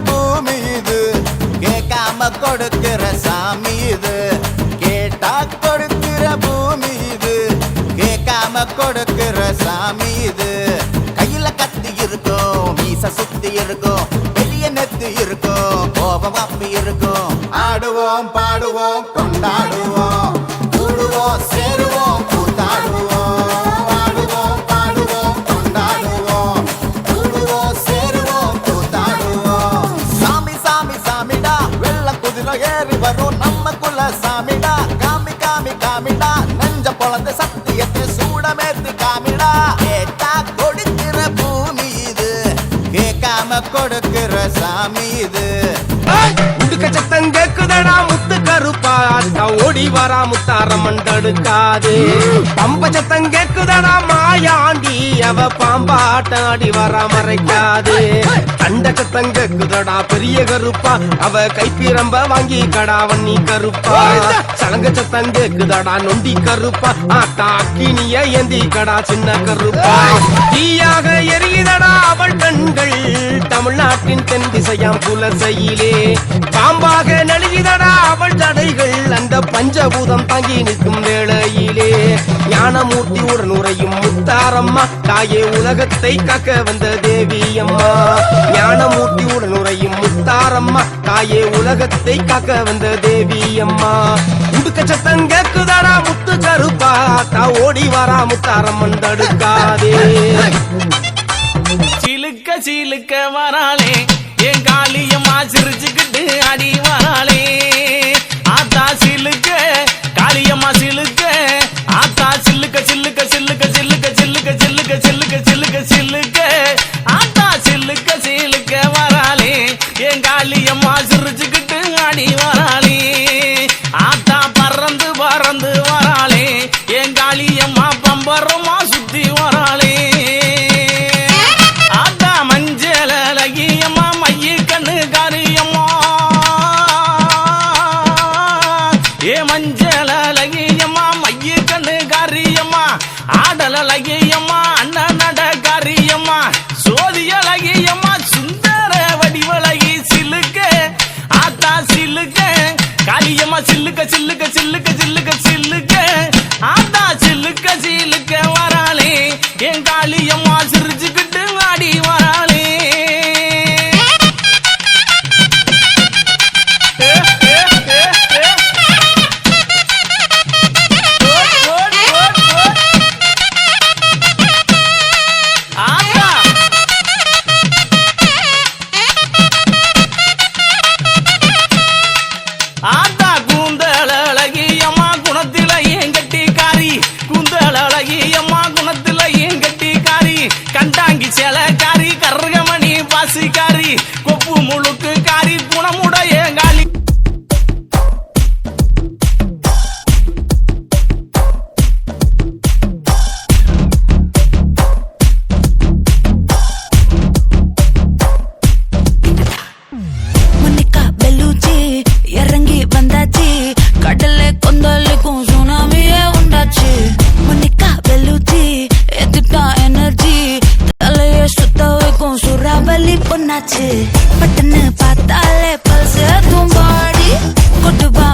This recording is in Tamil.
பூமி இது கேட்காம கொடுக்கிற சாமி இது கேட்டா கொடுக்கிற பூமி இது கேட்காம கொடுக்கிற சாமி இது கையில கத்தி இருக்கும் மீச சுத்தி இருக்கும் பெரிய நெத்தி இருக்கும் கோபம் அப்பி இருக்கும் ஆடுவோம் பாடுவோம் கொண்டாடுவோம் கூடுவோம் சேருவோம் கூத்தாடுவோம் ஆடுவோம் பாடுவோம் கொண்டாடுவோம் கூடுவோம் சேருவோம் கூத்தாடுவோம் சாமி சாமி சாமிடா வெள்ள குதிரை ஏறி வரும் நம்ம குல சாமிடா காமி காமி காமிடா நெஞ்ச பொழந்த சத்தியத்தை சூடமேத்தி காமிடா கேட்டா கொடுக்கிற பூமி இது கேட்காம கொடுக்கிற சாமி இது உடுக்க சத்தம் கேக்குதடா முத்து கருப்பா ஓடி வரா முத்தாரம்மன் தடுக்காது பம்ப சத்தம் கேக்குதடா மாயாண்டி அவ பாம்பாட்டாடி வரா மறைக்காது அண்ட சத்தம் கேக்குதடா பெரிய கருப்பா அவ கைப்பிரம்ப வாங்கி கடா வண்ணி கருப்பா சலங்க சத்தம் கேக்குதடா நொண்டி கருப்பா ஆத்தா அக்கினிய ஏந்தி கடா சின்ன கருப்பா தீயாக எரியுதடா அவள் கண்கள் தமிழ்நாட்டின் தென் திசையாம் குலசையிலே பாம்பாக நழுகிதடா அவள் தடைகள் அந்த பஞ்சபூதம் தாங்கி நிற்கும் வேளையிலே ஞானமூர்த்தி உடன் உரையும் முத்தாரம்மா தாயே உலகத்தை காக்க வந்த தேவி அம்மா ஞானமூர்த்தி உடன் உரையும் முத்தாரம்மா தாயே உலகத்தை காக்க வந்த தேவி அம்மா உடுக்க சத்தம் கேக்குதாடா முத்து கருப்பா தா ஓடி வரா முத்தாரம்மன் தடுக்காதே சிலுக்க சிலுக்க வராளே என் காளியம்மா சிரிச்சுக்கிட்டு அடி வராளே ஆத்தா சிலுக்க காளியம்மா சிலுக்க ஆத்தா சில்லுக்க சில்லுக்க சில்லுக்க சில்லுக்க சில்லுக்க சில்லுக்க சில்லுக்க சில்லுக்க சில்லுக்க ஆத்தா சில்லுக்க சிலுக்க வராளே என் காளியம்மா சிரிச்சுக்கிட்டு அடி வராளே ஆத்தா பறந்து பறந்து வராளே என் காளியம்மா பம்பரமா சுத்தி வராளே ஆடலகியம்மா அண்ணன் நடகாரியம்மா சோதியலகியம்மா சுந்தர வடிவலகி சிலுக்க ஆத்தா சிலுக்க காளியம்மா சில்லுக்க சில்லுக்க சில்லுக்க சில்லுக்க சில்லுக்க ஆத்தா சில்லுக்க சிலுக்க வராளே என் காளியம்மா சிரிச்சுக்கிட்டு ஆடி வராளே கண்டாங்கி சேலக்காரி கருகமணி பாசிக்காரி கொப்பு முழுக்கு காரி குணமுடைய காளி மன்னிக்கா பெல்லூச்சி இறங்கி வந்தாச்சு கடல்ல கொந்தளிக்கும் சுனாமியே உண்டாச்சு மன்னிக்கா பெல்லூச்சி எதுட்டா எனர்ஜி தலைய சுத்த வைக்கும் சுறாவலி பொண்ணாச்சு பட்டுன்னு பார்த்தாலே பல்ஸ் தூம்பாடி கொட்டுபா